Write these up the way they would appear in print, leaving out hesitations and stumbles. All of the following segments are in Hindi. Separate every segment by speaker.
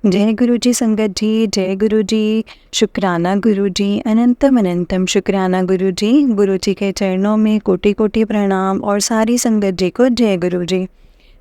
Speaker 1: जय गुरु जी संगत जी, जय गुरु जी, शुक्राना गुरु जी, अनंतम अनंतम शुक्राना गुरु जी के चरणों में कोटि कोटि प्रणाम और सारी संगत जी को जय गुरु जी।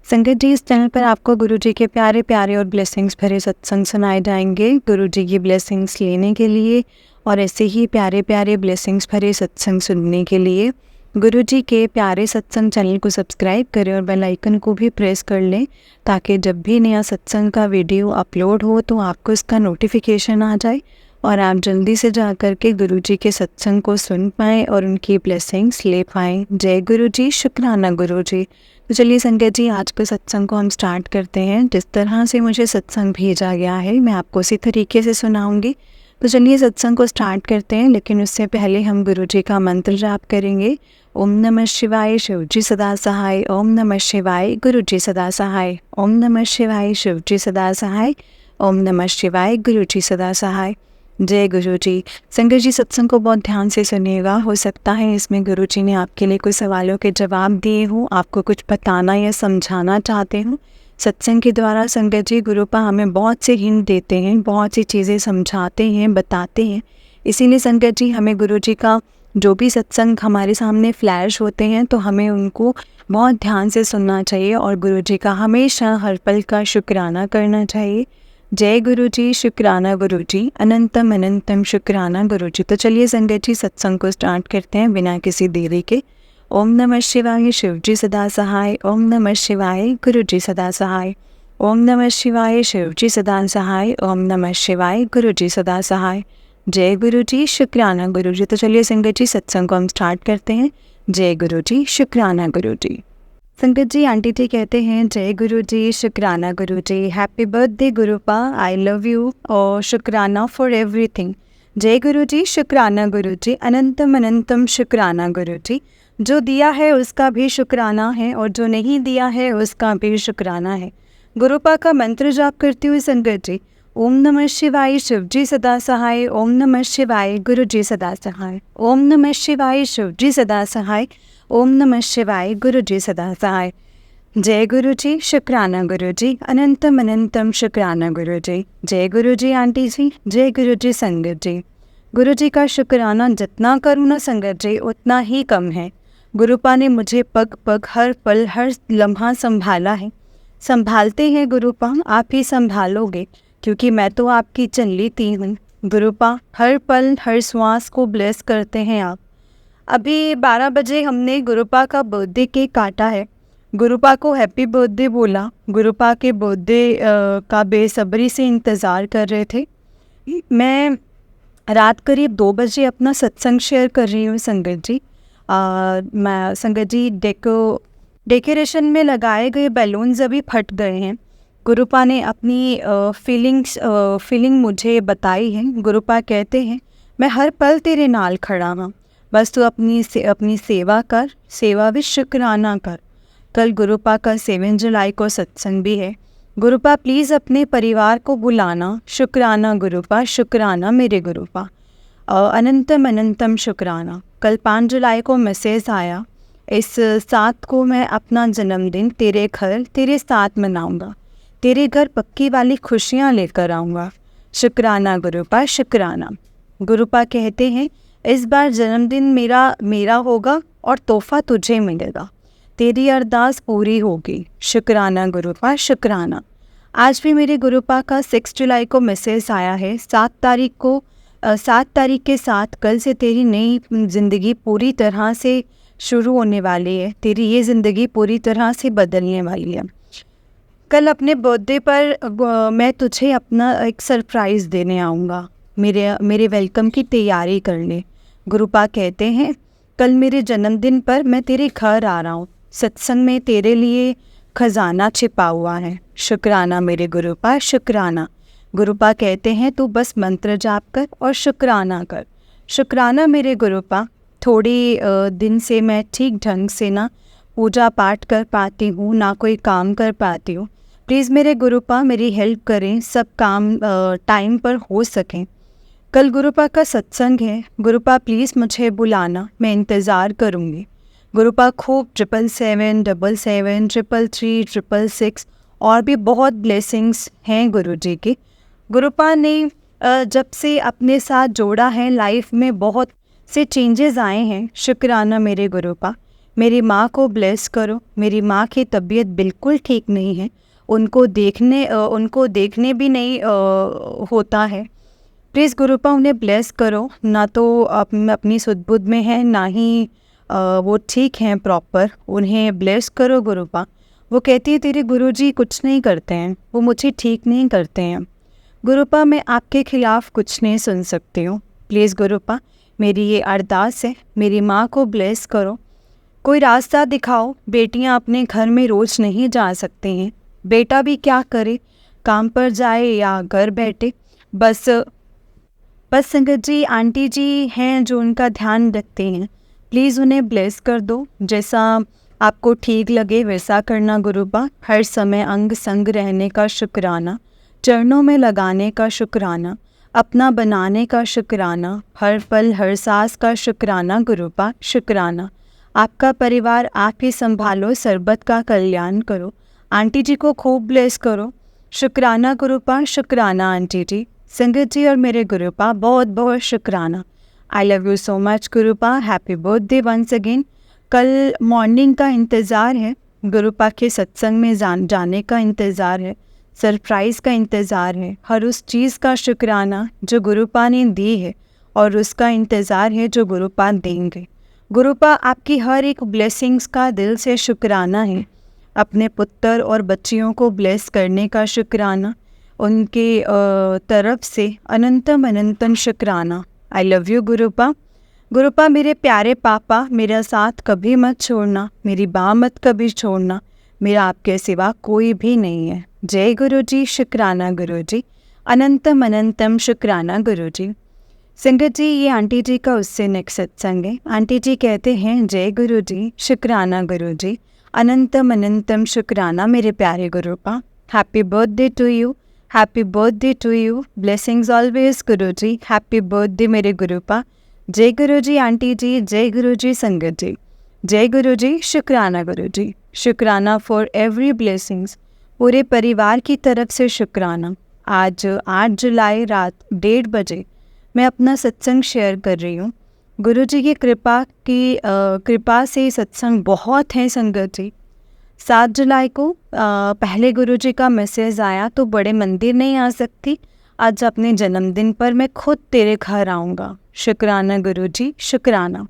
Speaker 1: संगत जी, इस चैनल पर आपको गुरु जी के प्यारे प्यारे और ब्लेसिंग्स भरे सत्संग सुनाए जाएंगे। गुरु जी की ब्लेसिंग्स लेने के लिए और ऐसे ही प्यारे प्यारे ब्लेसिंग्स भरे सत्संग सुनने के लिए गुरु जी के प्यारे सत्संग चैनल को सब्सक्राइब करें और बेल आइकन को भी प्रेस कर लें, ताकि जब भी नया सत्संग का वीडियो अपलोड हो तो आपको इसका नोटिफिकेशन आ जाए और आप जल्दी से जा कर के गुरु जी के सत्संग को सुन पाएँ और उनकी ब्लेसिंग्स ले पाएँ। जय गुरु जी, शुक्राना गुरु जी। तो चलिए संगत जी, आज के सत्संग को हम स्टार्ट करते हैं। जिस तरह से मुझे सत्संग भेजा गया है मैं आपको उसी तरीके से सुनाऊंगी। तो चलिए सत्संग को स्टार्ट करते हैं, लेकिन उससे पहले हम गुरु जी का मंत्र जाप करेंगे। ओम नमः शिवाय, शिव जी सदा सहाय। ओम नमः शिवाय, गुरु जी सदा सहाय। ओम नमः शिवाय, शिव जी सदा सहाय। ओम नमः शिवाय, गुरु जी सदा सहाय। जय गुरु जी। संगत जी, सत्संग को बहुत ध्यान से सुनिएगा। हो सकता है इसमें गुरु जी ने आपके लिए कुछ सवालों के जवाब दिए हों, आपको कुछ बताना या समझाना चाहते हों। सत्संग के द्वारा संगत जी गुरुपा हमें बहुत से हिंट देते हैं, बहुत सी चीज़ें समझाते हैं, बताते हैं। इसीलिए संगत जी, हमें गुरु जी का जो भी सत्संग हमारे सामने फ्लैश होते हैं तो हमें उनको बहुत ध्यान से सुनना चाहिए और गुरु जी का हमेशा हर पल का शुक्राना करना चाहिए। जय गुरु जी, शुक्राना गुरु जी, अनंतम अनंतम शुक्राना गुरु जी। तो चलिए संगत जी, सत्संग को स्टार्ट करते हैं बिना किसी देरी के। ओम नमः शिवाय, शिव जी सदा सहाय। ओम नमः शिवाय, गुरु जी सदा सहाय। ओम नमः शिवाय, शिव जी सदा सहाय। ओम नमः शिवाय, गुरु जी सदा सहाय। जय गुरु जी, शुक्राना गुरु जी। तो चलिए संगत जी, सत्संग को हम स्टार्ट करते हैं। जय गुरु जी, शुक्राना गुरु जी। संगत जी, आंटी जी कहते हैं जय गुरु जी, शुक्राना गुरु जी, हैप्पी बर्थडे गुरुपा, आई लव यू और शुक्राना फॉर एवरीथिंग। जय गुरु जी, शुक्राना गुरु जी, अनंतम अनंतम शुक्राना गुरु जी। जो दिया है उसका भी शुक्राना है और जो नहीं दिया है उसका भी शुक्राना है। गुरुपा का मंत्र जाप करती हुई संगत जी, ओम नमः शिवाय, शिव जी सदा सहाय। ओम नमः शिवाय, गुरु जी सदा सहाय। ओम नमः शिवाय, शिव जी सदा सहाय। ओम नमः शिवाय, गुरु जी सदा सहाय। जय गुरु जी, शुक्राना गुरु जी, अनंतम अनंतम शुक्राना गुरु जी। जय गुरु जी आंटी जी, जय गुरु जी संगत जी। गुरु जी का शुक्राना जितना करूँ ना संगत जी उतना ही कम है। गुरुपा ने मुझे पग पग हर पल हर लम्हा संभाला है। संभालते हैं गुरुपा, आप ही संभालोगे, क्योंकि मैं तो आपकी चंली ती हूँ। गुरुपा हर पल हर श्वास को ब्लेस करते हैं आप। अभी 12 बजे हमने गुरुपा का बर्थडे केक काटा है। गुरुपा को हैप्पी बर्थडे बोला। गुरुपा के बर्थडे का बेसब्री से इंतज़ार कर रहे थे। मैं रात करीब 2 बजे अपना सत्संग शेयर कर रही हूँ संगत जी। मैं संगत जी, डेकोरेशन में लगाए गए बैलून्स अभी फट गए हैं। गुरुपा ने अपनी फीलिंग मुझे बताई है। गुरुपा कहते हैं मैं हर पल तेरे नाल खड़ा हूँ, बस तू अपनी सेवा कर, सेवा भी शुक्राना कर। कल गुरुपा का 7 जुलाई को सत्संग भी है। गुरुपा प्लीज़ अपने परिवार को बुलाना। शुक्राना गुरुपा, शुक्राना मेरे गुरुपा, अनंतम अनंतम शुक्राना। कल 5 जुलाई को मैसेज आया, इस 7 को मैं अपना जन्मदिन तेरे घर तेरे साथ मनाऊंगा, तेरे घर पक्की वाली खुशियाँ लेकर आऊँगा। शुक्राना गुरुपा, शुक्राना। गुरुपा कहते हैं इस बार जन्मदिन मेरा होगा और तोहफा तुझे मिलेगा, तेरी अरदास पूरी होगी। शुक्राना गुरुपा, शुक्राना। आज भी मेरे गुरुपा का 6 जुलाई को मैसेज आया है, 7 तारीख के साथ कल से तेरी नई ज़िंदगी पूरी तरह से शुरू होने वाली है, तेरी ये ज़िंदगी पूरी तरह से बदलने वाली है। कल अपने बर्थडे पर मैं तुझे अपना एक सरप्राइज़ देने आऊँगा, मेरे वेलकम की तैयारी कर ले। गुरुपा कहते हैं कल मेरे जन्मदिन पर मैं तेरे घर आ रहा हूँ, सत्संग में तेरे लिए खजाना छिपा हुआ है। शुक्राना मेरे गुरुपा, शुक्राना। गुरुपा कहते हैं तू बस मंत्र जाप कर और शुक्राना कर। शुक्राना मेरे गुरुपा, थोड़ी दिन से मैं ठीक ढंग से ना पूजा पाठ कर पाती हूँ, ना कोई काम कर पाती हूँ। प्लीज़ मेरे गुरुपा मेरी हेल्प करें, सब काम टाइम पर हो सकें। कल गुरुपा का सत्संग है। गुरुपा प्लीज़ मुझे बुलाना, मैं इंतज़ार करूँगी। गुरुपा खूब 777, 77, 333, 666 और भी बहुत ब्लेसिंग्स हैं गुरु जी की। गुरुपा ने जब से अपने साथ जोड़ा है, लाइफ में बहुत से चेंजेस आए हैं। शुक्राना मेरे गुरुपा। मेरी माँ को ब्लेस करो। मेरी माँ की तबीयत बिल्कुल ठीक नहीं है, उनको देखने भी नहीं होता है। प्लीज़ गुरुपा उन्हें ब्लेस करो। ना तो अपनी सुध-बुध में है, ना ही वो ठीक हैं प्रॉपर। उन्हें ब्लेस करो गुरुपा। वो कहती है तेरे गुरुजी कुछ नहीं करते हैं, वो मुझे ठीक नहीं करते हैं। गुरुपा मैं आपके खिलाफ़ कुछ नहीं सुन सकती हूँ। प्लीज़ गुरुपा मेरी ये अरदास है, मेरी माँ को ब्लेस करो। कोई रास्ता दिखाओ। बेटियाँ अपने घर में रोज़ नहीं जा सकती हैं, बेटा भी क्या करे, काम पर जाए या घर बैठे। बस संगत जी, आंटी जी हैं जो उनका ध्यान रखते हैं। प्लीज़ उन्हें ब्लेस कर दो। जैसा आपको ठीक लगे वैसा करना गुरुपा। हर समय अंग संग रहने का शुक्राना, चरणों में लगाने का शुक्राना, अपना बनाने का शुक्राना, हर पल हर सांस का शुक्राना गुरुपा, शुक्राना। आपका परिवार आप ही संभालो, सरबत का कल्याण करो। आंटी जी को खूब ब्लेस करो। शुक्राना गुरुपा, शुक्राना आंटी जी। संगत जी और मेरे गुरुपा बहुत बहुत शुक्राना। I love you so much Gurupa. Happy birthday once again. कल मॉर्निंग का इंतज़ार है, गुरुपा के सत्संग में जाने का इंतज़ार है, सरप्राइज़ का इंतज़ार है। हर उस चीज़ का शुक्राना जो गुरुपा ने दी है और उसका इंतज़ार है जो गुरुपा देंगे। गुरुपा आपकी हर एक ब्लेसिंग्स का दिल से शुक्राना है। अपने पुत्र और बच्चियों को ब्लेस करने का शुक्राना, उनके तरफ से अनंतम अनंतम शुक्राना। I love you गुरुपा। गुरुपा मेरे प्यारे पापा, मेरा साथ कभी मत छोड़ना, मेरी बाँ मत कभी छोड़ना, मेरा आपके सिवा कोई भी नहीं है। जय गुरु जी, शुक्राना गुरु जी, अनंतम अनंतम शुक्राना गुरु जी। संगत जी, ये आंटी जी का उससे नेक्स्ट सत्संग है। आंटी जी कहते हैं जय गुरु जी, शुक्राना गुरु जी, अनंतम अनंतम शुक्राना मेरे प्यारे गुरुपा। Happy birthday to you, happy birthday to you, blessings always गुरु जी। हैप्पी बर्थडे मेरे गुरुपा। जय गुरु जी आंटी जी, जय गुरु जी संगत जी, जय गुरु जी, शुक्राना गुरु जी, शुक्राना फॉर एवरी ब्लेसिंग्स। पूरे परिवार की तरफ से शुक्राना। आज 8 जुलाई रात 1:30 बजे मैं अपना सत्संग शेयर कर रही हूँ। गुरु जी की कृपा से सत्संग बहुत है संगत जी। 7 जुलाई को पहले गुरु जी का मैसेज आया तो बड़े मंदिर नहीं आ सकती, आज अपने जन्मदिन पर मैं खुद तेरे घर आऊँगा। शुक्राना गुरु जी, शुक्राना।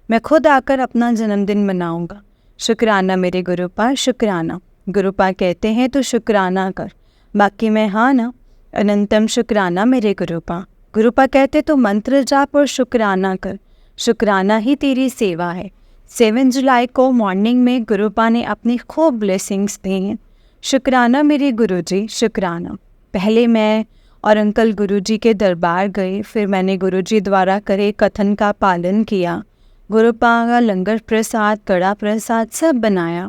Speaker 1: मैं खुद आकर अपना जन्मदिन मनाऊँगा। शुक्राना मेरे गुरुपा, शुक्राना। गुरुपा कहते हैं तो शुक्राना कर, बाकी मैं हाँ ना। अनंतम शुक्राना मेरे गुरुपा। गुरुपा कहते तो मंत्र जाप और शुक्राना कर, शुक्राना ही तेरी सेवा है। 7 जुलाई को मॉर्निंग में गुरुपा ने अपनी खूब ब्लेसिंग्स दी हैं। शुक्राना मेरे गुरुजी, शुक्राना। पहले मैं और अंकल गुरुजी के दरबार गए, फिर मैंने गुरुजी द्वारा करे कथन का पालन किया। गुरुपा का लंगर प्रसाद, कड़ा प्रसाद सब बनाया,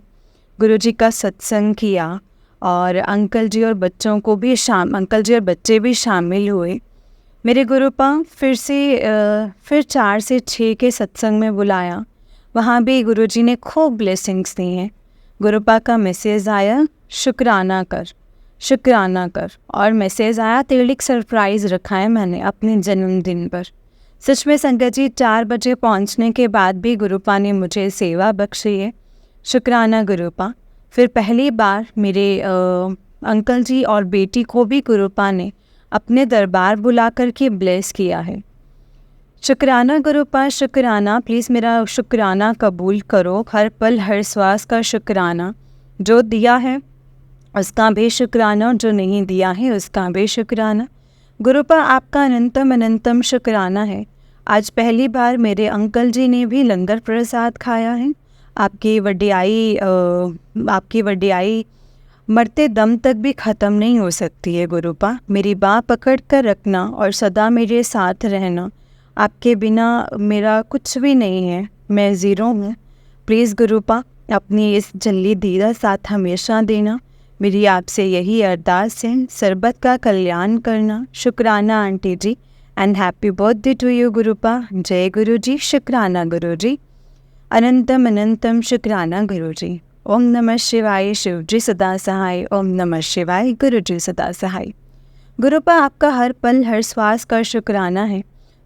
Speaker 1: गुरुजी का सत्संग किया और अंकल जी और बच्चों को भी अंकल जी और बच्चे भी शामिल हुए। मेरे गुरुपा फिर 4 से 6 के सत्संग में बुलाया, वहाँ भी गुरुजी ने खूब ब्लेसिंग्स दी हैं। गुरुपा का मैसेज आया शुक्राना कर, शुक्राना कर, और मैसेज आया तेरे लिए सरप्राइज़ रखा है मैंने अपने जन्मदिन पर। सच में संगत जी 4 बजे पहुँचने के बाद भी गुरुपा ने मुझे सेवा बख्शी है। शुक्राना गुरुपा। फिर पहली बार मेरे अंकल जी और बेटी को भी गुरुपा ने अपने दरबार बुला कर के ब्लेस किया है। शुक्राना गुरुपा, शुक्राना। प्लीज़ मेरा शुक्राना कबूल करो, हर पल हर श्वास का शुक्राना। जो दिया है उसका भी शुक्राना और जो नहीं दिया है उसका भी शुक्राना। गुरुपा आपका अनंतम अनंतम शुक्राना है। आज पहली बार मेरे अंकल जी ने भी लंगर प्रसाद खाया है। आपकी वड्डियाई मरते दम तक भी ख़त्म नहीं हो सकती है गुरुपा। मेरी बाँ पकड़ कर रखना और सदा मेरे साथ रहना। आपके बिना मेरा कुछ भी नहीं है, मैं ज़ीरो हूँ। प्लीज़ गुरुपा अपनी इस जल्दी दीदा साथ हमेशा देना। मेरी आपसे यही अरदास है, सरबत का कल्याण करना। शुक्राना आंटी जी, and happy birthday to you गुरुपा। जय गुरु जी, शुक्राना गुरु जी, अनंतम अनंतम शुक्राना गुरु जी। ओम नमः शिवाय, शिव जी सदा सहाय। ओम नमः शिवाय, गुरु जी सदा सहाय। गुरुपा आपका हर पल हर श्वास का शुक्राना है।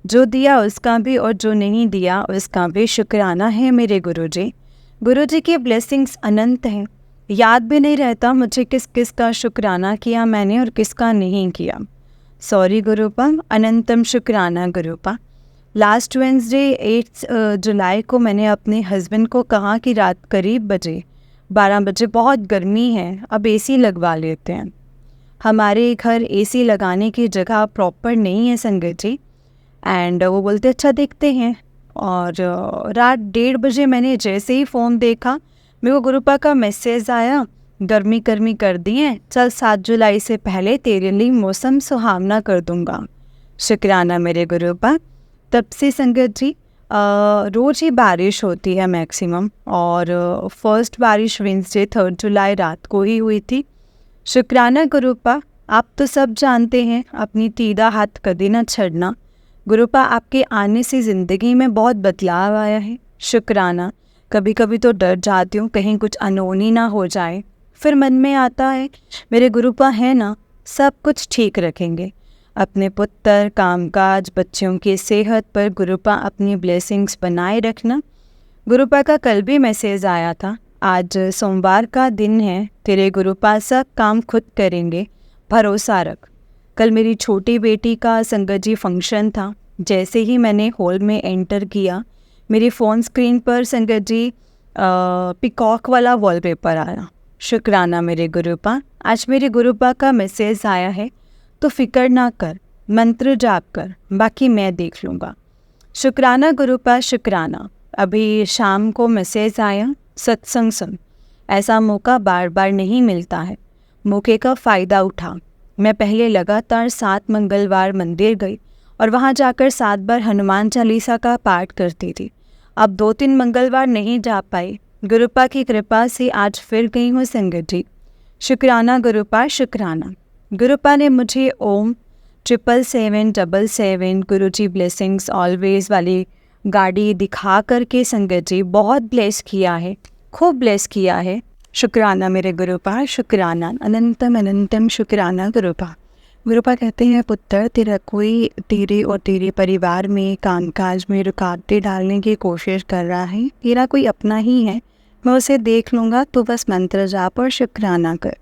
Speaker 1: जो दिया उसका भी और जो नहीं दिया उसका भी शुक्राना है मेरे गुरुजी। गुरुजी की ब्लेसिंग्स अनंत हैं। याद भी नहीं रहता मुझे किस किस का शुक्राना किया मैंने और किसका नहीं किया। सॉरी गुरुपा, अनंतम शुक्राना गुरुपा। लास्ट वेंसडे 8 जुलाई को मैंने अपने हस्बैंड को कहा कि रात करीब 12 बजे बहुत गर्मी है, अब एसी लगवा लेते हैं। हमारे घर एसी लगाने की जगह प्रॉपर नहीं है संगत जी। एंड वो बोलते अच्छा देखते हैं। और रात 1:30 बजे मैंने जैसे ही फ़ोन देखा मेरे को गुरुपा का मैसेज आया, गर्मी गर्मी कर दी है, चल 7 जुलाई से पहले तेरे लिए मौसम सुहावना कर दूंगा। शुक्राना मेरे गुरुपा। तब से संगत जी रोज़ ही बारिश होती है मैक्सिमम, और फर्स्ट बारिश वेंसडे 3 जुलाई रात को ही हुई थी। शुक्राना गुरुपा, आप तो सब जानते हैं अपनी तीदा हाथ कभी ना छड़ना। गुरुपा आपके आने से ज़िंदगी में बहुत बदलाव आया है। शुक्राना। कभी कभी तो डर जाती हूँ कहीं कुछ अनहोनी ना हो जाए, फिर मन में आता है मेरे गुरुपा है ना, सब कुछ ठीक रखेंगे। अपने पुत्र, कामकाज, बच्चों की सेहत पर गुरुपा अपनी ब्लेसिंग्स बनाए रखना। गुरुपा का कल भी मैसेज आया था, आज सोमवार का दिन है, तेरे गुरुपा सब काम खुद करेंगे, भरोसा रख। कल मेरी छोटी बेटी का संगत जी फंक्शन था। जैसे ही मैंने हॉल में एंटर किया मेरी फ़ोन स्क्रीन पर संगत जी पिकॉक वाला वॉलपेपर आया। शुक्राना मेरे गुरुपा। आज मेरे गुरुपा का मैसेज आया है तो फिक्र ना कर, मंत्र जाप कर, बाकी मैं देख लूँगा। शुक्राना गुरुपा, शुक्राना। अभी शाम को मैसेज आया, सत्संग सुन। ऐसा मौका बार बार नहीं मिलता है, मौके का फ़ायदा उठा। मैं पहले लगातार 7 मंगलवार मंदिर गई और वहाँ जाकर 7 बार हनुमान चालीसा का पाठ करती थी। अब 2-3 मंगलवार नहीं जा पाई। गुरुपा की कृपा से आज फिर गई हूँ संगत जी। शुक्राना गुरुपा, शुक्राना। गुरुपा ने मुझे ओम 77777 गुरुजी ब्लेसिंग्स ऑलवेज वाली गाड़ी दिखा करके संगत जी बहुत ब्लेस किया है, खूब ब्लेस किया है। शुक्राना मेरे गुरुपा, शुक्राना, अनंतम अनंतम शुक्राना गुरुपा। गुरुपा कहते हैं पुत्र, तेरा कोई तेरे और तेरे परिवार में कामकाज में रुकावटें डालने की कोशिश कर रहा है, तेरा कोई अपना ही है, मैं उसे देख लूँगा, तो बस मंत्र जाप और शुक्राना कर।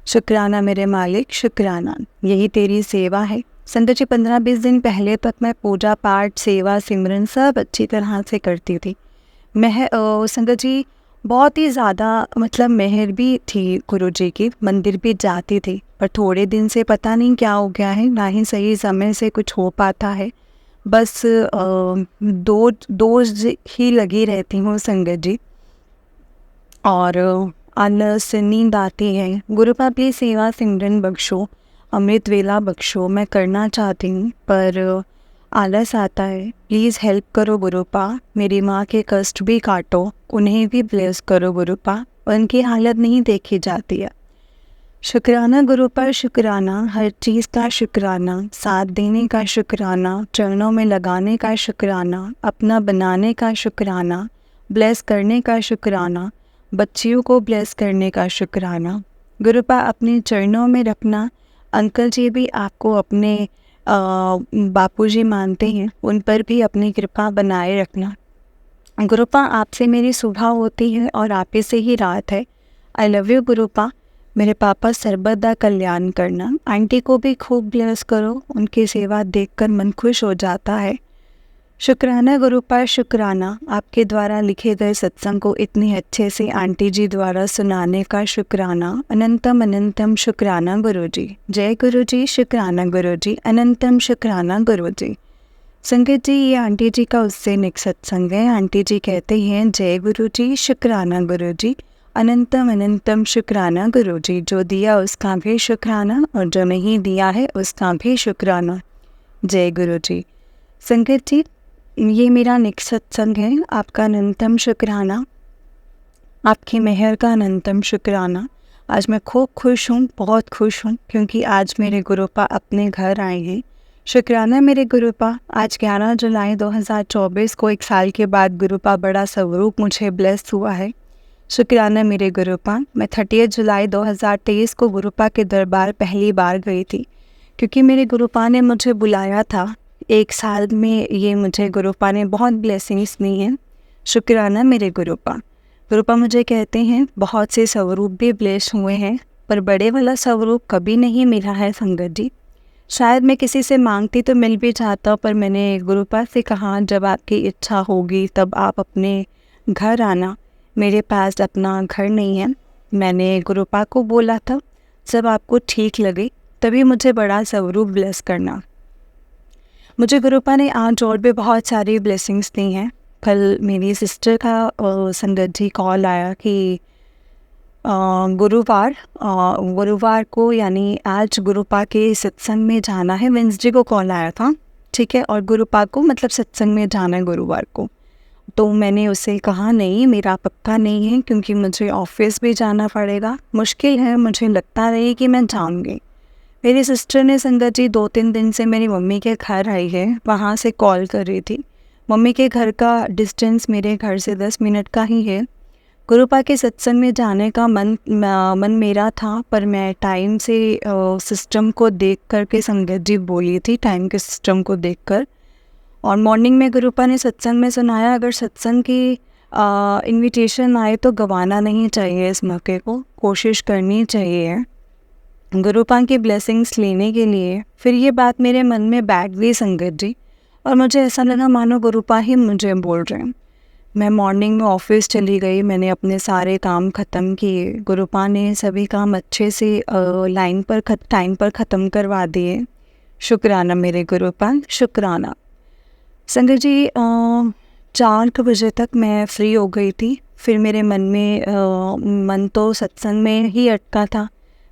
Speaker 1: शुक्राना मेरे मालिक, शुक्राना। यही तेरी सेवा है। संगत जी 15-20 दिन पहले तक मैं पूजा पाठ, सेवा, सिमरन सब अच्छी तरह से करती थी। मैं संगत जी बहुत ही ज़्यादा मतलब मेहर भी थी गुरुजी की, मंदिर भी जाती थी, पर थोड़े दिन से पता नहीं क्या हो गया है, ना ही सही समय से कुछ हो पाता है। बस डोज ही लगी रहती हूँ संगत जी, और आलस, नींद आती है। गुरुपा प्लीज़ सेवा सिमरन बख्शो, अमृत वेला बख्शो, मैं करना चाहती हूँ पर आलस आता है। प्लीज़ हेल्प करो गुरुपा, मेरी माँ के कष्ट भी काटो, उन्हें भी ब्लेस करो गुरुपा, उनकी हालत नहीं देखी जाती है। शुक्राना गुरुपा, शुक्राना, हर चीज़ का शुक्राना, साथ देने का शुक्राना, चरणों में लगाने का शुक्राना, अपना बनाने का शुक्राना, ब्लेस करने का शुक्राना, बच्चियों को ब्लेस करने का शुक्राना। गुरुपा अपने चरणों में रखना। अंकल जी भी आपको अपने बापूजी मानते हैं, उन पर भी अपनी कृपा बनाए रखना। गुरुपा आपसे मेरी सुबह होती है और आप ही से ही रात है। आई लव यू गुरुपा। मेरे पापा सर्वदा कल्याण करना। आंटी को भी खूब ब्लेस करो, उनकी सेवा देखकर मन खुश हो जाता है। शुक्राना गुरुपा, शुक्राना। आपके द्वारा लिखे गए सत्संग को इतनी अच्छे से आंटी जी द्वारा सुनाने का शुक्राना। अनंतम अनंतम शुक्राना गुरुजी। जय गुरुजी, शुक्राना गुरुजी, अनंतम शुक्राना गुरुजी। संगत जी ये आंटी जी का उससे नेक्स्ट सत्संग है। आंटी जी कहते हैं जय गुरुजी, शुक्राना गुरुजी, अनंतम अनंतम शुक्राना गुरुजी। जो दिया उसका भी शुक्राना और जो नहीं दिया है उसका भी शुक्राना। जय गुरुजी। संगत जी ये मेरा नेक्स्ट सत्संग है। आपका अनंतम शुक्राना, आपकी मेहर का अनंतम शुक्राना। आज मैं खूब खुश हूँ, बहुत खुश हूँ, क्योंकि आज मेरे गुरुपा अपने घर आए हैं। शुक्राना मेरे गुरुपा। आज 11 जुलाई 2024 को 1 साल के बाद गुरुपा बड़ा स्वरूप मुझे ब्लेस हुआ है। शुक्राना मेरे गुरुपा। मैं 30 जुलाई 2023 को गुरुपा के दरबार पहली बार गई थी। क्योंकि मेरे गुरुपा ने मुझे बुलाया था। 1 साल में ये मुझे गुरुपा ने बहुत ब्लेसिंग्स दी हैं। शुक्राना मेरे गुरुपा। गुरुपा मुझे कहते हैं बहुत से स्वरूप भी ब्लेस हुए हैं, पर बड़े वाला स्वरूप कभी नहीं मिला है संगत जी। शायद मैं किसी से मांगती तो मिल भी जाता, पर मैंने गुरुपा से कहा जब आपकी इच्छा होगी तब आप अपने घर आना, मेरे पास अपना घर नहीं है। मैंने गुरुपा को बोला था जब आपको ठीक लगे तभी मुझे बड़ा स्वरूप ब्लेस करना। मुझे गुरुपा ने आज और भी बहुत सारी ब्लेसिंग्स दी हैं। कल मेरी सिस्टर का संगत जी कॉल आया कि गुरुवार को यानी आज गुरुपा के सत्संग में जाना है। वेंसडे को कॉल आया था, ठीक है, और गुरुपा को मतलब सत्संग में जाना है गुरुवार को। तो मैंने उसे कहा नहीं, मेरा पक्का नहीं है क्योंकि मुझे ऑफिस भी जाना पड़ेगा, मुश्किल है, मुझे लगता नहीं कि मैं जाऊँगी। मेरी सिस्टर ने संगत जी 2-3 दिन से मेरी मम्मी के घर आई है, वहाँ से कॉल कर रही थी। मम्मी के घर का डिस्टेंस मेरे घर से 10 मिनट का ही है। गुरुपा के सत्संग में जाने का मन मेरा था, पर मैं टाइम से सिस्टम को देख कर के संगत जी बोली थी, टाइम के सिस्टम को देखकर। और मॉर्निंग में गुरुपा ने सत्संग में सुनाया अगर सत्संग की इनविटेशन आए तो गंवाना नहीं चाहिए, इस मौके को कोशिश करनी चाहिए गुरुपा की ब्लेसिंग्स लेने के लिए। फिर ये बात मेरे मन में बैठ गई संगत जी, और मुझे ऐसा लगा मानो गुरुपा ही मुझे बोल रहे हैं। मैं मॉर्निंग में ऑफिस चली गई, मैंने अपने सारे काम ख़त्म किए। गुरुपा ने सभी काम अच्छे से टाइम पर ख़त्म करवा दिए। शुक्राना मेरे गुरुपा, शुक्राना। संगत जी 4 बजे तक मैं फ्री हो गई थी। फिर मेरे मन तो सत्संग में ही अटका था।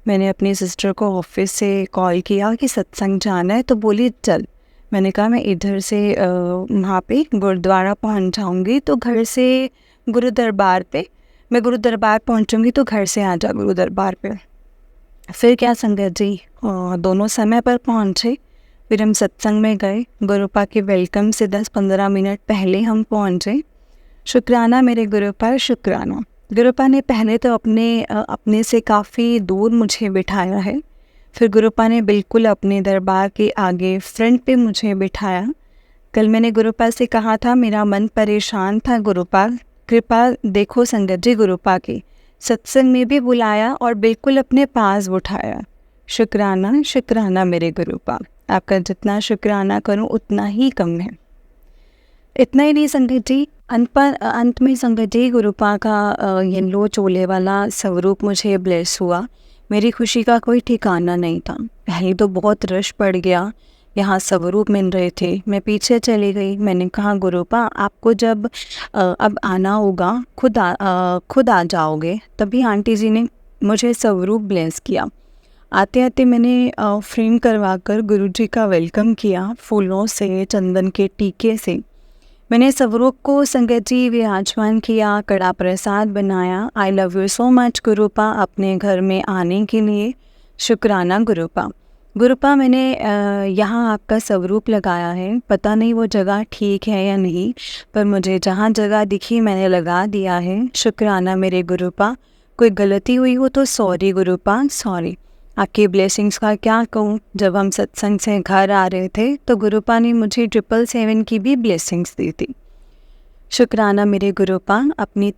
Speaker 1: मैंने अपनी सिस्टर को ऑफिस से कॉल किया कि सत्संग जाना है, तो बोली चल। मैंने कहा मैं इधर से वहाँ पे गुरुद्वारा पहुँच जाऊँगी, तो घर से मैं गुरुदरबार पहुँचूँगी तो घर से आ जा गुरुदरबार पे। फिर क्या संगत जी, दोनों समय पर पहुँचे। फिर हम सत्संग में गए। गुरुपा के वेलकम से 10-15 मिनट पहले हम पहुँचे। शुक्राना मेरे गुरुपा, शुक्राना। गुरुपा ने पहले तो अपने से काफ़ी दूर मुझे बिठाया है। फिर गुरुपा ने बिल्कुल अपने दरबार के आगे फ्रंट पे मुझे बिठाया। कल मैंने गुरुपा से कहा था मेरा मन परेशान था, गुरुपा कृपा देखो संगत जी, गुरुपा की सत्संग में भी बुलाया और बिल्कुल अपने पास उठाया। शुक्राना, शुक्राना मेरे गुरुपा। आपका जितना शुक्राना करूं उतना ही कम है। इतना ही नहीं संगत जी, अंत में संगत जी गुरुपा का येलो चोले वाला स्वरूप मुझे ब्लेस हुआ। मेरी खुशी का कोई ठिकाना नहीं था। पहले तो बहुत रश पड़ गया, यहाँ स्वरूप मिल रहे थे। मैं पीछे चली गई। मैंने कहा गुरुपा आपको जब अब आना होगा खुद आ जाओगे। तभी आंटी जी ने मुझे स्वरूप ब्लेस किया। आते आते मैंने फ्रेम करवा कर गुरुजी का वेलकम किया फूलों से, चंदन के टीके से। मैंने स्वरूप को संगत जी विराजमान किया, कड़ा प्रसाद बनाया। I love you so much गुरुपा अपने घर में आने के लिए। शुक्राना गुरुपा। गुरुपा मैंने यहाँ आपका स्वरूप लगाया है, पता नहीं वो जगह ठीक है या नहीं, पर मुझे जहाँ जगह दिखी मैंने लगा दिया है। शुक्राना मेरे गुरुपा। कोई गलती हुई हो तो सॉरी गुरुपा, सॉरी। आपकी ब्लेसिंग्स का क्या कहूँ। जब हम सत्संग से घर आ रहे थे तो गुरुपा ने मुझे 777 की भी ब्लेसिंग्स दी थी। शुक्राना मेरे गुरुपा। आपकी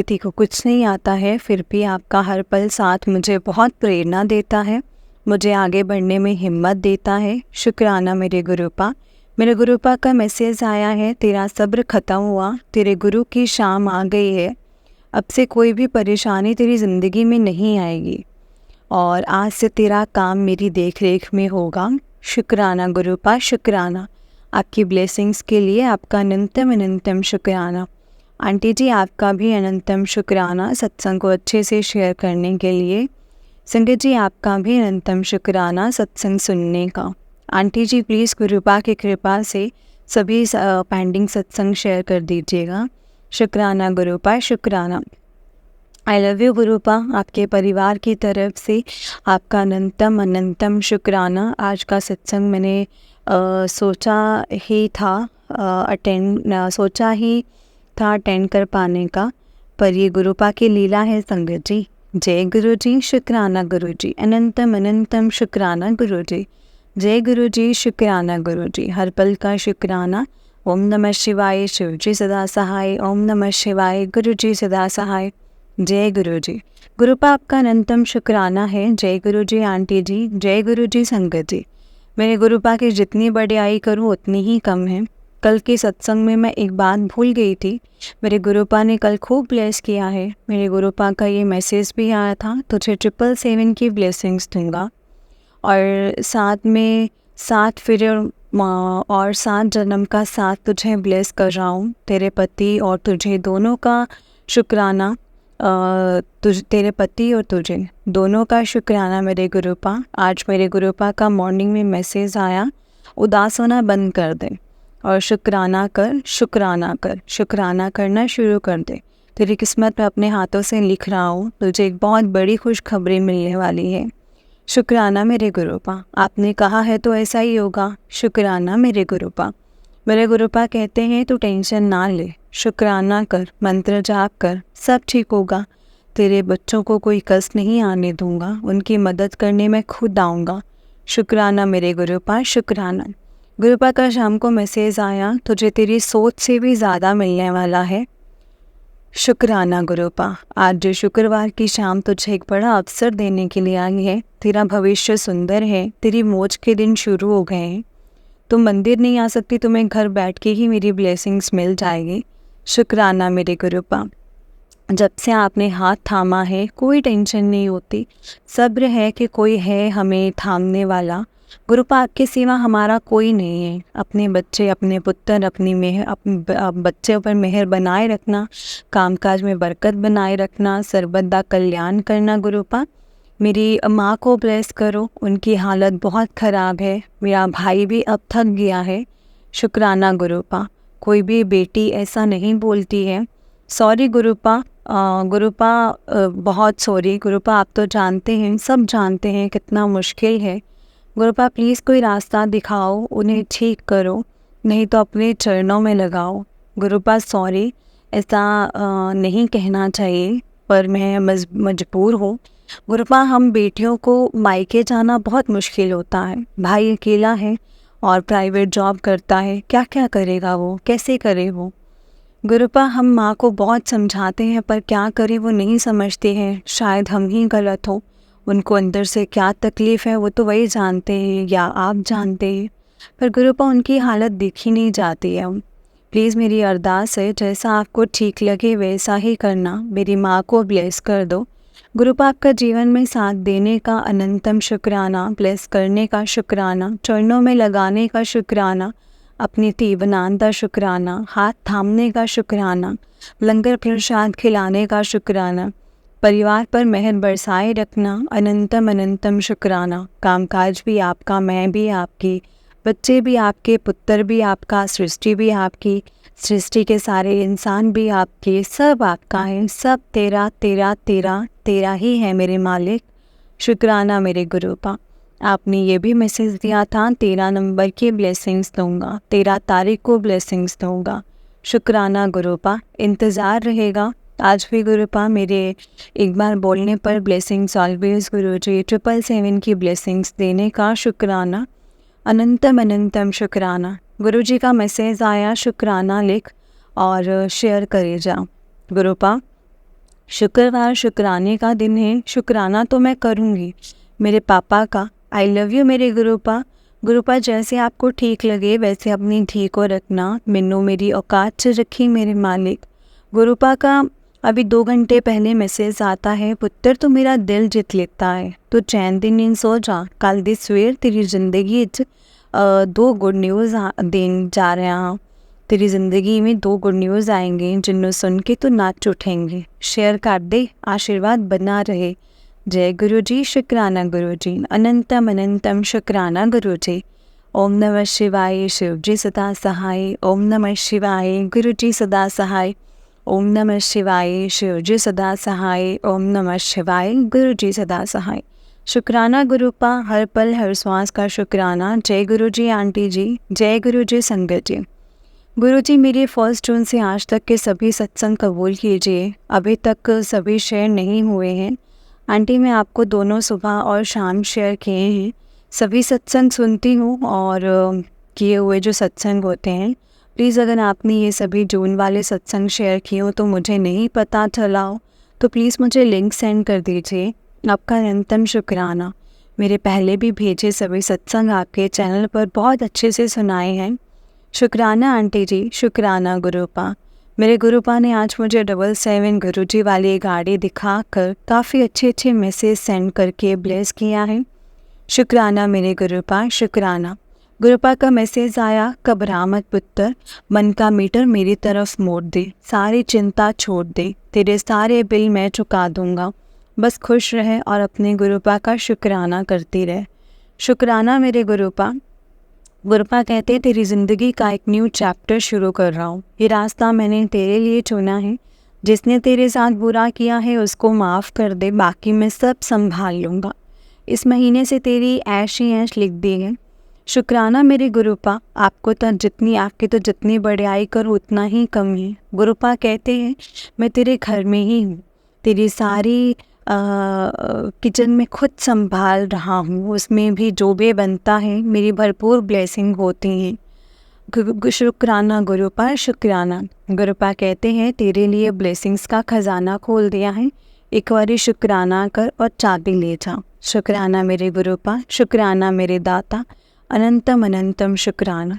Speaker 1: ती को कुछ नहीं आता है, फिर भी आपका हर पल साथ मुझे बहुत प्रेरणा देता है, मुझे आगे बढ़ने में हिम्मत देता है। शुक्राना मेरे गुरुपा। मेरे गुरुपा का मैसेज आया है, तेरा सब्र ख़त्म हुआ, तेरे गुरु की शाम आ गई है। अब से कोई भी परेशानी तेरी ज़िंदगी में नहीं आएगी और आज से तेरा काम मेरी देख रेख में होगा। शुक्राना गुरुपा, शुक्राना। आपकी ब्लेसिंग्स के लिए आपका अनंतम शुक्राना। आंटी जी आपका भी अनंतम शुक्राना सत्संग को अच्छे से शेयर करने के लिए। संगत जी आपका भी अनंतम शुक्राना सत्संग सुनने का। आंटी जी प्लीज़ गुरुपा की कृपा से सभी पेंडिंग सत्संग शेयर कर दीजिएगा। शुक्राना गुरुपा, शुक्राना। I love you गुरुपा। आपके परिवार की तरफ से आपका अनंतम शुक्राना। आज का सत्संग मैंने सोचा ही था अटेंड कर पाने का, पर ये गुरुपा की लीला है संगत जी। जय गुरु जी, शुक्राना गुरु जी, अनंतम अनंतम शुक्राना गुरु जी। जय गुरु जी, शुक्राना गुरु जी, हर पल का शुक्राना। ओम नमः शिवाय, शिव जी सदा सहाय। ओम नमः शिवाय, गुरु जी सदा सहाय। जय गुरु जी। गुरु पाप का अनंतम शुक्राना है। जय गुरु जी आंटी जी, जय गुरु जी संगत जी। मेरे गुरु पा की जितनी बड़ाई करूँ उतनी ही कम है। कल के सत्संग में मैं एक बात भूल गई थी। मेरे गुरुपा ने कल खूब ब्लेस किया है। मेरे गुरुपा का ये मैसेज भी आया था, तुझे 777 की ब्लेसिंग्स दूंगा और साथ में 7 फिर और 7 जन्म का साथ तुझे ब्लेस कर रहा हूँ। तेरे पति और तुझे दोनों का शुक्राना, तेरे पति और तुझे दोनों का शुक्राना मेरे गुरुपा। आज मेरे गुरुपा का मॉर्निंग में मैसेज आया, उदास होना बंद कर दे और शुक्राना कर, शुक्राना कर, शुक्राना करना शुरू कर दे। तेरी किस्मत में अपने हाथों से लिख रहा हूँ, तुझे एक बहुत बड़ी खुशखबरी मिलने वाली है। शुक्राना मेरे गुरुपा, आपने कहा है तो ऐसा ही होगा। शुक्राना मेरे गुरुपा। मेरे गुरुपा कहते हैं तू टेंशन ना ले, शुक्राना कर, मंत्र जाप कर, सब ठीक होगा। तेरे बच्चों को कोई कष्ट नहीं आने दूंगा, उनकी मदद करने मैं खुद आऊँगा। शुक्राना मेरे गुरुपा, शुक्राना। गुरुपा का शाम को मैसेज आया, तुझे तेरी सोच से भी ज़्यादा मिलने वाला है। शुक्राना गुरुपा। आज जो शुक्रवार की शाम तुझे एक बड़ा अवसर देने के लिए आई है। तेरा भविष्य सुंदर है, तेरी मौज के दिन शुरू हो गए हैं। तुम मंदिर नहीं आ सकती, तुम्हें घर बैठ के ही मेरी ब्लेसिंग्स मिल जाएगी। शुक्राना मेरे गुरुपा। जब से आपने हाथ थामा है कोई टेंशन नहीं होती, सब्र है कि कोई है हमें थामने वाला। गुरुपा आपके सिवा हमारा कोई नहीं है। अपने बच्चे, अपने पुत्र, अपनी मेहर, बच्चे पर मेहर बनाए रखना, कामकाज में बरकत बनाए रखना, सर्वदा कल्याण करना गुरुपा। मेरी माँ को ब्लेस करो, उनकी हालत बहुत ख़राब है। मेरा भाई भी अब थक गया है। शुक्राना गुरुपा। कोई भी बेटी ऐसा नहीं बोलती है। सॉरी गुरुपा, गुरुपा बहुत सॉरी गुरुपा। आप तो जानते हैं, सब जानते हैं कितना मुश्किल है। गुरुपा प्लीज़ कोई रास्ता दिखाओ, उन्हें ठीक करो, नहीं तो अपने चरणों में लगाओ। गुरुपा सॉरी, ऐसा नहीं कहना चाहिए पर मैं मजबूर हूँ। गुरुपा हम बेटियों को मायके जाना बहुत मुश्किल होता है। भाई अकेला है और प्राइवेट जॉब करता है, क्या क्या करेगा वो, कैसे करे वो। गुरुपा हम माँ को बहुत समझाते हैं पर क्या करें, वो नहीं समझते हैं। शायद हम ही गलत हो, उनको अंदर से क्या तकलीफ़ है वो तो वही जानते हैं या आप जानते हैं, पर गुरुपा उनकी हालत देखी नहीं जाती है। प्लीज़ मेरी अरदास है, जैसा आपको ठीक लगे वैसा ही करना। मेरी माँ को ब्लेस कर दो। गुरुपा आपका जीवन में साथ देने का अनंतम शुक्राना, ब्लेस करने का शुक्राना, चरणों में लगाने का शुक्राना, अपनी ती बनाने का शुक्राना, हाथ थामने का शुक्राना, लंगर प्रसाद खिलाने का शुक्राना, परिवार पर मेहर बरसाए रखना, अनंतम अनंतम शुक्राना। कामकाज भी आपका, मैं भी आपकी, बच्चे भी आपके, पुत्र भी आपका, सृष्टि भी आपकी, सृष्टि के सारे इंसान भी आपके, सब आपका है। सब तेरा तेरा तेरा तेरा ही है मेरे मालिक। शुक्राना मेरे गुरुपा। आपने ये भी मैसेज दिया था 13 नंबर की ब्लेसिंग्स दूंगा, 13 तारीख को ब्लेसिंग्स दूंगा। शुक्राना गुरुपा, इंतज़ार रहेगा। आज भी गुरुपा मेरे एक बार बोलने पर ब्लेसिंग्स ऑलवेज गुरुजी 777 की ब्लेसिंग्स देने का शुक्राना, अनंतम अनंतम शुक्राना। गुरुजी का मैसेज आया, शुक्राना लिख और शेयर करे जा। गुरुपा शुक्रवार शुक्राने का दिन है, शुक्राना तो मैं करूँगी मेरे पापा का। आई लव यू मेरे गुरुपा। गुरुपा जैसे आपको ठीक लगे वैसे अपनी धी को रखना, मिन्नू मेरी औकात से रखी मेरे मालिक। गुरुपा का अभी 2 घंटे पहले मैसेज आता है, पुत्र तो मेरा दिल जित लेता है, तो चैन दी नींद सो जा। कल दी सवेर तेरी जिंदगी 2 गुड न्यूज़ देन जा रहा हाँ। तेरी ज़िंदगी में 2 गुड न्यूज़ आएंगे जिन्हों सुन के तो नाच उठेंगे। शेयर कर दे, आशीर्वाद बना रहे। जय गुरु जी, शुक्राना गुरु जी, अनंतम अनंतम शुक्राना गुरु जी। ओम नमः शिवाय, शिव जी सदा सहाय। ओम नमः शिवाय, गुरु जी सदा सहाय। ओम नमः शिवाय, शिव जी सदा सहाय। ओम नमः शिवाय, गुरु जी सदा सहाय। शुक्राना गुरुपा, हर पल हर श्वास का शुक्राना। जय गुरु जी आंटी जी, जय गुरु जी संगत जी। गुरु जी मेरे 1 जून से आज तक के सभी सत्संग कबूल कीजिए। अभी तक सभी शेयर नहीं हुए हैं, आंटी मैं आपको दोनों सुबह और शाम शेयर किए हैं। सभी सत्संग सुनती हूँ और किए हुए जो सत्संग होते हैं, प्लीज़ अगर आपने ये सभी जून वाले सत्संग शेयर किए हो तो मुझे नहीं पता चला हो तो प्लीज़ मुझे लिंक सेंड कर दीजिए। आपका अनंतम शुक्राना। मेरे पहले भी भेजे सभी सत्संग आपके चैनल पर बहुत अच्छे से सुनाए हैं। शुक्राना आंटी जी, शुक्राना गुरुपा। मेरे गुरुपा ने आज मुझे 777 गुरुजी वाली गाड़ी दिखाकर काफ़ी अच्छे अच्छे मैसेज सेंड करके ब्लेस किया है। शुक्राना मेरे गुरुपा, शुक्राना। गुरुपा का मैसेज आया, घबरा मत पुत्र, मन का मीटर मेरी तरफ मोड़ दे, सारी चिंता छोड़ दे, तेरे सारे बिल मैं चुका दूंगा, बस खुश रहे और अपने गुरुपा का शुक्राना करती रहे। शुक्राना मेरे गुरुपा। गुरुपा कहते तेरी ज़िंदगी का एक न्यू चैप्टर शुरू कर रहा हूँ। ये रास्ता मैंने तेरे लिए चुना है। जिसने तेरे साथ बुरा किया है उसको माफ़ कर दे, बाकी मैं सब संभाल लूँगा। इस महीने से तेरी ऐश ही ऐश लिख दी है। शुक्राना मेरे गुरुपा। आपकी तो जितनी बड़ाई करो उतना ही कम है। गुरुपा कहते हैं मैं तेरे घर में ही हूँ, तेरी सारी किचन में खुद संभाल रहा हूँ, उसमें भी जो भी बनता है मेरी भरपूर ब्लेसिंग होती हैं। शुक्राना गुरुपा, शुक्राना। गुरुपा कहते हैं तेरे लिए ब्लेसिंग्स का खजाना खोल दिया है, एक बारी शुक्राना कर और चाबी ले जा। शुक्राना मेरे गुरुपा, शुक्राना मेरे दाता, अनंतम अनंतम शुक्राना।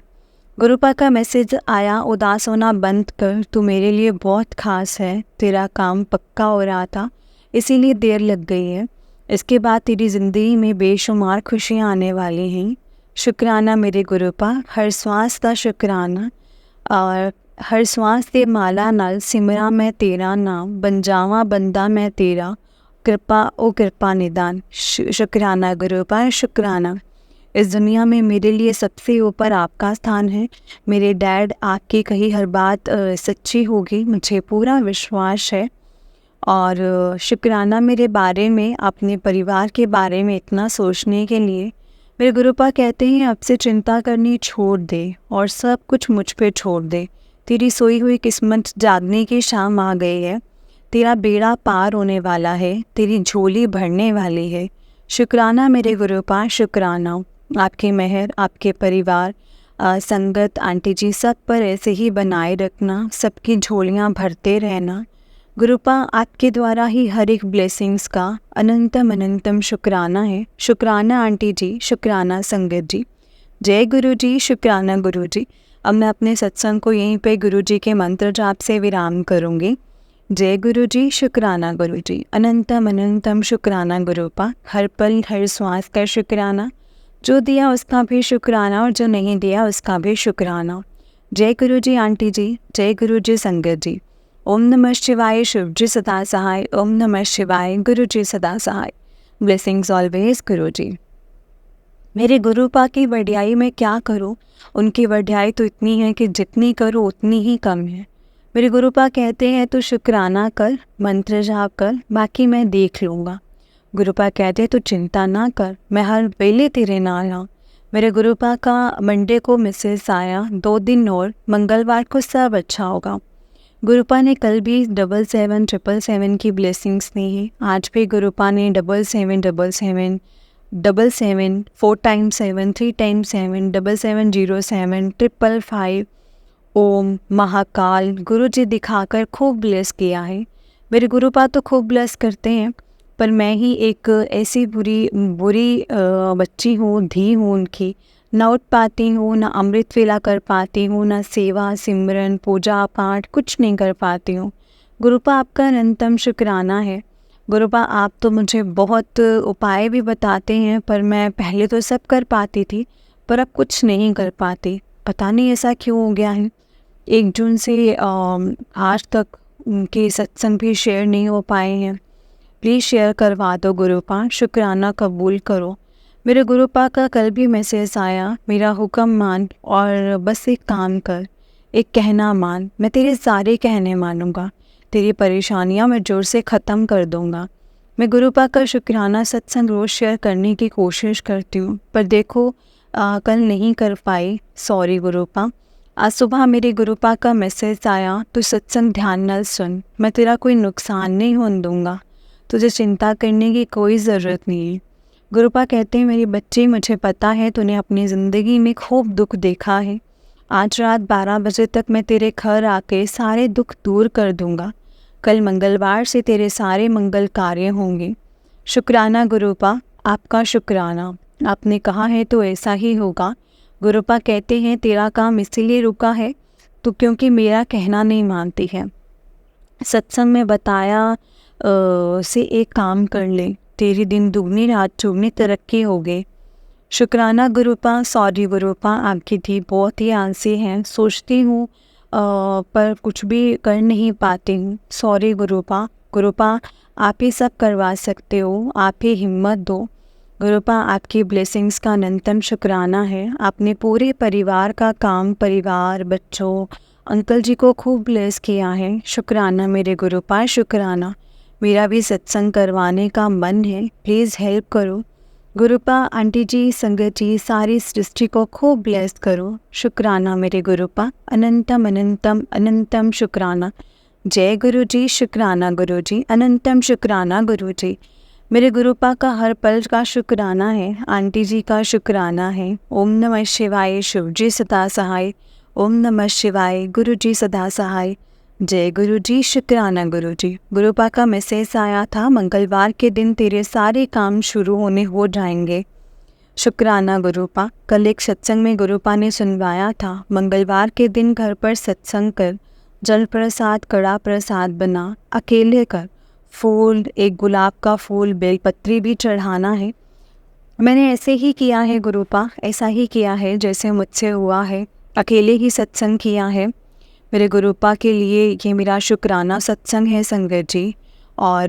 Speaker 1: गुरुपा का मैसेज आया, उदास होना बंद कर, तू मेरे लिए बहुत खास है, तेरा काम पक्का हो रहा था इसीलिए देर लग गई है। इसके बाद तेरी ज़िंदगी में बेशुमार खुशियाँ आने वाली हैं। शुक्राना मेरे गुरुपा, हर श्वास का शुक्राना और हर श्वास ते माला नाल सिमरा मैं तेरा नाम, बन जावा बंदा मैं तेरा, कृपा ओ कृपा निदान। शुक्राना गुरुपा, शुक्राना। इस दुनिया में मेरे लिए सबसे ऊपर आपका स्थान है। मेरे डैड आपकी कही हर बात सच्ची होगी, मुझे पूरा विश्वास है। और शुक्राना मेरे बारे में, अपने परिवार के बारे में इतना सोचने के लिए। मेरे गुरुपा कहते हैं अब से चिंता करनी छोड़ दे और सब कुछ मुझ पे छोड़ दे। तेरी सोई हुई किस्मत जागने की शाम आ गई है, तेरा बेड़ा पार होने वाला है, तेरी झोली भरने वाली है। शुक्राना मेरे गुरुपा, शुक्राना। आपकी मेहर, आपके परिवार, संगत, आंटी जी सब पर ऐसे ही बनाए रखना, सबकी झोलियाँ भरते रहना। गुरुपा आपके द्वारा ही हर एक ब्लेसिंग्स का अनंतम अनंतम शुक्राना है। शुक्राना आंटी जी, शुक्राना संगत जी। जय गुरु जी, शुक्राना गुरु जी। अब मैं अपने सत्संग को यहीं पे गुरु जी के मंत्र जाप से विराम करूँगी। जय गुरु जी, शुक्राना गुरु जी, अनंतम अनंतम शुक्राना गुरुपा। हर पल हर श्वास का शुक्राना, जो दिया उसका भी शुक्राना और जो नहीं दिया उसका भी शुक्राना। जय गुरु जी आंटी जी, जय गुरु जी संगत जी। ओम नमः शिवाय, शिव जी सदा सहाय। ओम नमः शिवाय, गुरु जी सदा सहाय। ब्लेसिंग्स ऑलवेज गुरु जी। मेरे गुरुपा की वड्याई मैं क्या करूं, उनकी वड्याई तो इतनी है कि जितनी करूं उतनी ही कम है। मेरे गुरुपा कहते हैं तू शुक्राना कर, मंत्र जाप कर, बाकी मैं देख लूँगा। गुरुपा कहते तू चिंता ना कर, मैं हर वेले तेरे नाल हाँ। मेरे गुरुपा का मंडे को मैसेज आया, 2 दिन और, मंगलवार को सब अच्छा होगा। गुरुपा ने कल भी 77777 की ब्लेसिंग्स दी है। आज भी गुरुपा ने 7777 77 4 टाइम्स 7 3 टाइम्स 7 7707 555 ओम महाकाल गुरु जी दिखाकर खूब ब्लेस किया है। मेरे गुरुपा तो खूब ब्लेस करते हैं, पर मैं ही एक ऐसी बुरी बच्ची हूँ, धी हूँ उनकी। ना उठ पाती हूँ, ना अमृत वेला कर पाती हूँ, ना सेवा सिमरन पूजा पाठ कुछ नहीं कर पाती हूँ। गुरुपा आपका अनंतम शुक्राना है। गुरुपा आप तो मुझे बहुत उपाय भी बताते हैं, पर मैं पहले तो सब कर पाती थी, पर अब कुछ नहीं कर पाती। पता नहीं ऐसा क्यों हो गया है। 1 जून से आज तक उनके सत्संग भी शेयर नहीं हो पाए हैं। प्लीज़ शेयर करवा दो गुरुपा, शुक्राना कबूल करो। मेरे गुरुपा का कल भी मैसेज आया, मेरा हुक्म मान और बस एक काम कर, एक कहना मान, मैं तेरे सारे कहने मानूंगा, तेरी परेशानियां मैं जोर से ख़त्म कर दूंगा। मैं गुरुपा का शुक्राना सत्संग रोज़ शेयर करने की कोशिश करती हूँ, पर देखो कल नहीं कर पाई, सॉरी गुरुपा। आज सुबह मेरे गुरुपा का मैसेज आया, तो सत्संग ध्यान न सुन, मैं तेरा कोई नुकसान नहीं होने दूंगा, तुझे चिंता करने की कोई ज़रूरत नहीं है। गुरुपा कहते हैं मेरी बच्ची, मुझे पता है तूने अपनी ज़िंदगी में खूब दुख देखा है। आज रात 12 बजे तक मैं तेरे घर आके सारे दुख दूर कर दूंगा। कल मंगलवार से तेरे सारे मंगल कार्य होंगे। शुक्राना गुरुपा, आपका शुक्राना। आपने कहा है तो ऐसा ही होगा। गुरुपा कहते हैं तेरा काम इसीलिए रुका है तो क्योंकि मेरा कहना नहीं मानती है। सत्संग में बताया से एक काम कर ले, तेरी दिन दुगनी रात चौगनी तरक्की हो गई। शुक्राना गुरुपा। सॉरी गुरुपा, आपकी धी बहुत ही आलसी है, सोचती हूँ पर कुछ भी कर नहीं पाती हूँ। सॉरी गुरुपा। गुरुपा, आप ही सब करवा सकते हो, आप ही हिम्मत दो। गुरुपा, आपकी ब्लेसिंग्स का अनंतम शुक्राना है। आपने पूरे परिवार का काम, परिवार, बच्चों, अंकल जी को खूब ब्लेस किया है। शुक्राना मेरे गुरुपा, शुक्राना। मेरा भी सत्संग करवाने का मन है, प्लीज़ हेल्प करो। गुरुपा, आंटी जी, संगत जी, सारी सृष्टि को खूब ब्लेस करो। शुक्राना मेरे गुरुपा, अनंतम अनंतम अनंतम शुक्राना। जय गुरु जी, शुक्राना गुरु जी, अनंतम शुक्राना गुरु जी। मेरे गुरुपा का हर पल का शुक्राना है, आंटी जी का शुक्राना है। ओम नमः शिवाय, शिव जी सदा सहाय। ओम नमः शिवाय, गुरु जी सदा सहाय। जय गुरु जी, शुक्राना गुरु जी। गुरुपा का मैसेज आया था, मंगलवार के दिन तेरे सारे काम शुरू होने हो जाएंगे। शुक्राना गुरुपा। कल एक सत्संग में गुरुपा ने सुनवाया था, मंगलवार के दिन घर पर सत्संग कर, जल प्रसाद, कड़ा प्रसाद बना, अकेले कर, फूल, एक गुलाब का फूल, बेलपत्री भी चढ़ाना है। मैंने ऐसे ही किया है गुरुपा, ऐसा ही किया है जैसे मुझसे हुआ है, अकेले ही सत्संग किया है। मेरे गुरुपा के लिए ये मेरा शुक्राना सत्संग है संगत जी, और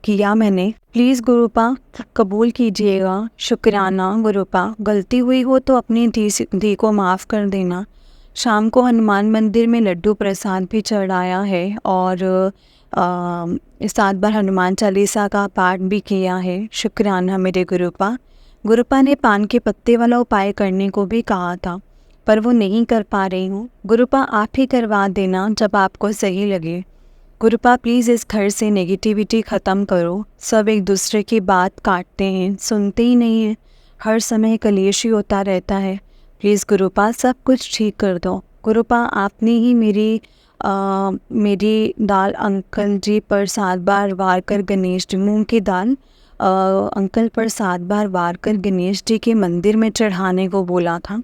Speaker 1: किया मैंने। प्लीज़ गुरुपा कबूल कीजिएगा। शुक्राना गुरुपा। गलती हुई हो तो अपनी धी को माफ़ कर देना। शाम को हनुमान मंदिर में लड्डू प्रसाद भी चढ़ाया है और 7 बार हनुमान चालीसा का पाठ भी किया है। शुक्राना मेरे गुरुपा। गुरुपा ने पान के पत्ते वाला उपाय करने को भी कहा था, पर वो नहीं कर पा रही हूँ। गुरुपा, आप ही करवा देना जब आपको सही लगे। गुरुपा, प्लीज़ इस घर से नेगेटिविटी ख़त्म करो। सब एक दूसरे की बात काटते हैं, सुनते ही नहीं हैं, हर समय कलेश ही होता रहता है। प्लीज़ गुरुपा, सब कुछ ठीक कर दो। गुरुपा, आपने ही मेरी दाल अंकल जी पर 7 बार वार कर गणेश जी, मूँग की दाल अंकल पर 7 बार वार कर गणेश जी के मंदिर में चढ़ाने को बोला था।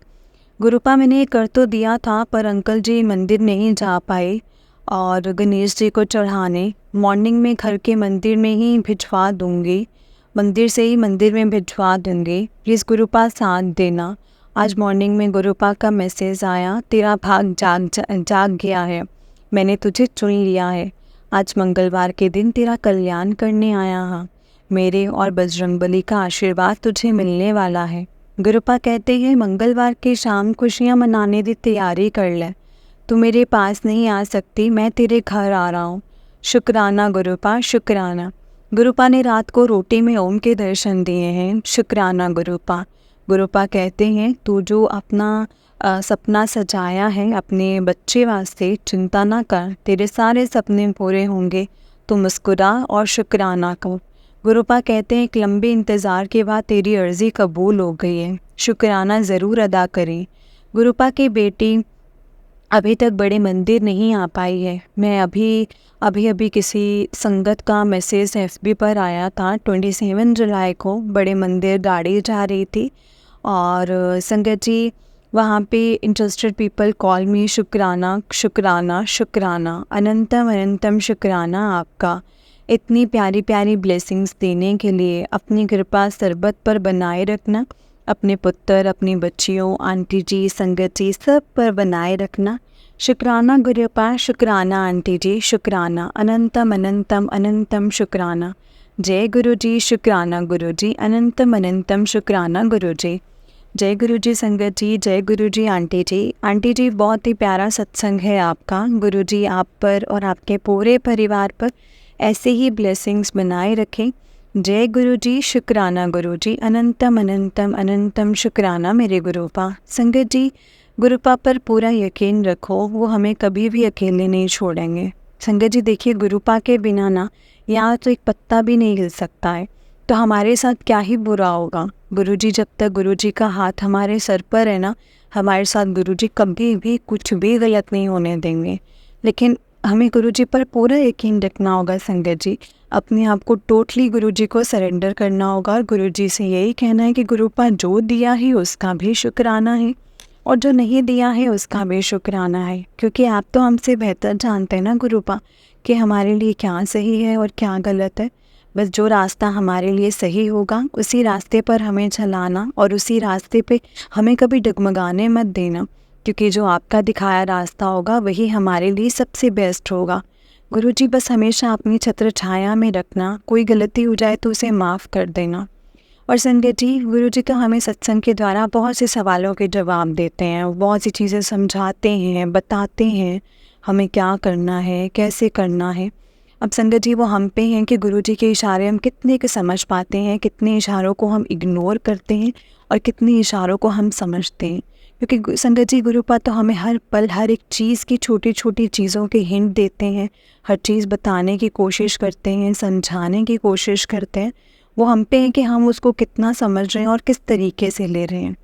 Speaker 1: गुरुपा, मैंने कर तो दिया था पर अंकल जी मंदिर नहीं जा पाए और गणेश जी को चढ़ाने मॉर्निंग में घर के मंदिर में ही भिजवा दूंगी, मंदिर से ही मंदिर में भिजवा दूंगी। प्लीज़ गुरुपा साथ देना। आज मॉर्निंग में गुरुपा का मैसेज आया, तेरा भाग जाग गया है, मैंने तुझे चुन लिया है। आज मंगलवार के दिन तेरा कल्याण करने आया हाँ, मेरे और बजरंगबली का आशीर्वाद तुझे मिलने वाला है। गुरुपा कहते हैं मंगलवार की शाम खुशियाँ मनाने की तैयारी कर ले। तू मेरे पास नहीं आ सकती, मैं तेरे घर आ रहा हूँ। शुक्राना गुरुपा, शुक्राना। गुरुपा ने रात को रोटी में ओम के दर्शन दिए हैं। शुक्राना गुरुपा। गुरुपा कहते हैं तू जो अपना सपना सजाया है अपने बच्चे वास्ते, चिंता ना कर, तेरे सारे सपने पूरे होंगे। तू मुस्कुरा और शुक्राना कर। गुरुपा कहते हैं एक लंबे इंतज़ार के बाद तेरी अर्ज़ी कबूल हो गई है, शुक्राना ज़रूर अदा करें। गुरुपा की बेटी अभी तक बड़े मंदिर नहीं आ पाई है। मैं अभी किसी संगत का मैसेज FB पर आया था, 27 जुलाई को बड़े मंदिर गाड़ी जा रही थी और संगत जी वहाँ पे इंटरेस्टेड पीपल कॉल मी। शुक्राना शुक्राना शुक्राना, अनंतम अनंतम शुक्राना आपका, इतनी प्यारी प्यारी ब्लेसिंग्स देने के लिए। अपनी कृपा सरबत पर बनाए रखना, अपने पुत्र, अपनी बच्चियों, आंटी जी, संगत जी, सब पर बनाए रखना। शुक्राना गुरुपा, शुक्राना आंटी जी, शुक्राना, अनंतम अनंतम अनंतम शुक्राना। जय गुरु जी, शुक्राना गुरु जी, अनंतम अनंतम शुक्राना गुरु जी। जय गुरु जी संगत जी, जय गुरु जी आंटी जी। आंटी जी बहुत ही प्यारा सत्संग है आपका। गुरु जी आप पर और आपके पूरे परिवार पर ऐसे ही ब्लेसिंग्स बनाए रखें। जय गुरु जी, शुक्राना गुरु जी, अनंतम अनंतम अनंतम शुक्राना मेरे गुरुपा। संगत जी गुरुपा पर पूरा यकीन रखो, वो हमें कभी भी अकेले नहीं छोड़ेंगे। संगत जी देखिए गुरुपा के बिना ना यहाँ तो एक पत्ता भी नहीं हिल सकता है, तो हमारे साथ क्या ही बुरा होगा। गुरुजी जब तक गुरुजी का हाथ हमारे सर पर है ना, हमारे साथ गुरुजी कभी भी कुछ भी गलत नहीं होने देंगे। लेकिन हमें गुरुजी पर पूरा यकीन रखना होगा संगत जी, अपने आप को टोटली गुरुजी को सरेंडर करना होगा और गुरुजी से यही कहना है कि गुरुपा जो दिया है उसका भी शुक्राना है और जो नहीं दिया है उसका भी शुक्राना है, क्योंकि आप तो हमसे बेहतर जानते हैं ना गुरुपा कि हमारे लिए क्या सही है और क्या गलत है। बस जो रास्ता हमारे लिए सही होगा उसी रास्ते पर हमें चलाना और उसी रास्ते पे हमें कभी डगमगाने मत देना, क्योंकि जो आपका दिखाया रास्ता होगा वही हमारे लिए सबसे बेस्ट होगा। गुरुजी बस हमेशा अपनी छत्र छाया में रखना, कोई गलती हो जाए तो उसे माफ़ कर देना। और संगत जी, गुरुजी तो हमें सत्संग के द्वारा बहुत से सवालों के जवाब देते हैं, बहुत सी चीज़ें समझाते हैं, बताते हैं हमें क्या करना है, कैसे करना है। अब संगत जी वो हम पे हैं कि गुरुजी के इशारे हम कितने के समझ पाते हैं, कितने इशारों को हम इग्नोर करते हैं और कितने इशारों को हम समझते हैं। क्योंकि संगत जी गुरुपा तो हमें हर पल हर एक चीज़ की छोटी छोटी चीज़ों के हिंट देते हैं, हर चीज़ बताने की कोशिश करते हैं, समझाने की कोशिश करते हैं। वो हम पे हैं कि हम उसको कितना समझ रहे हैं और किस तरीके से ले रहे हैं।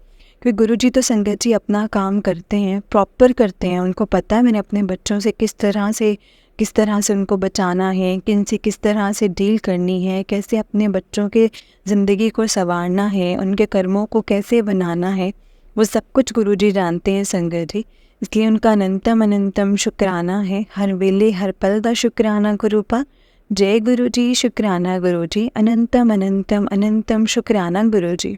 Speaker 1: क्योंकि गुरुजी तो संगत जी अपना काम करते हैं, प्रॉपर करते हैं। उनको पता है मैंने अपने बच्चों से किस तरह से उनको बचाना है, किनसे किस तरह से डील करनी है, कैसे अपने बच्चों के ज़िंदगी को संवारना है, उनके कर्मों को कैसे बनाना है, वो सब कुछ गुरुजी जानते हैं संगत जी। इसलिए उनका अनंतम शुक्राना है, हर वेले हर पल का शुक्राना गुरुपा। जय गुरुजी, शुक्राना गुरुजी, अनंतम शुक्राना गुरुजी।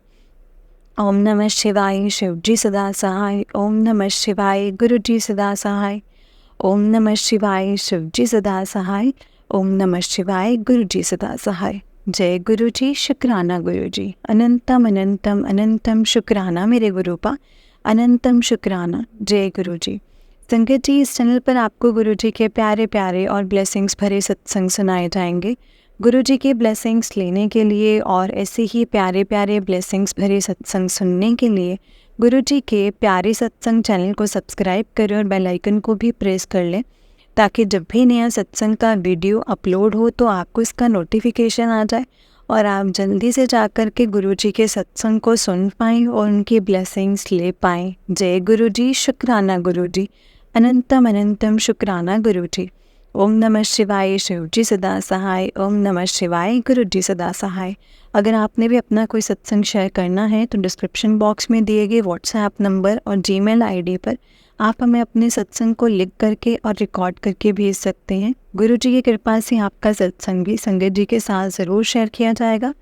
Speaker 1: ओम नमः शिवाय, शिवजी सदा सहाय। ओम नमः शिवाय, गुरुजी सदा सहाय। ओम नमः शिवाय, शिवजी सदा सहाय। ओम नमः शिवाय, गुरुजी सदा सहाय। जय गुरुजी, शुक्राना गुरुजी, अनंतम शुक्राना मेरे गुरुपा, अनंतम शुक्राना। जय गुरुजी। संगत जी, इस चैनल पर आपको गुरुजी के प्यारे प्यारे और ब्लेसिंग्स भरे सत्संग सुनाए जाएंगे। गुरुजी के ब्लेसिंग्स लेने के लिए और ऐसे ही प्यारे प्यारे ब्लेसिंग्स भरे सत्संग सुनने के लिए गुरुजी के प्यारे सत्संग चैनल को सब्सक्राइब करें और बेल आइकन को भी प्रेस कर लें, ताकि जब भी नया सत्संग का वीडियो अपलोड हो तो आपको इसका नोटिफिकेशन आ जाए और आप जल्दी से जाकर के गुरुजी के सत्संग को सुन पाएँ और उनकी ब्लेसिंग्स ले पाएँ। जय गुरुजी, शुक्राना गुरुजी, अनंतम शुक्राना गुरुजी। ओम नमः शिवाय, शिवजी सदा सहाय। ओम नमः शिवाय, गुरुजी सदा सहाय। अगर आपने भी अपना कोई सत्संग शेयर करना है तो डिस्क्रिप्शन बॉक्स में दिए गए व्हाट्सएप नंबर और जीमेल आईडी पर आप हमें अपने सत्संग को लिख करके और रिकॉर्ड करके भेज सकते हैं। गुरुजी की कृपा से आपका सत्संग भी संगत जी के साथ ज़रूर शेयर किया जाएगा।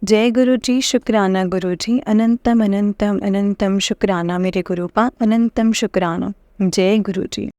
Speaker 1: जय गुरुजी, शुक्राना गुरुजी, अनंतम शुक्राना मेरे गुरुपा, अनंतम शुक्राना। जय गुरुजी।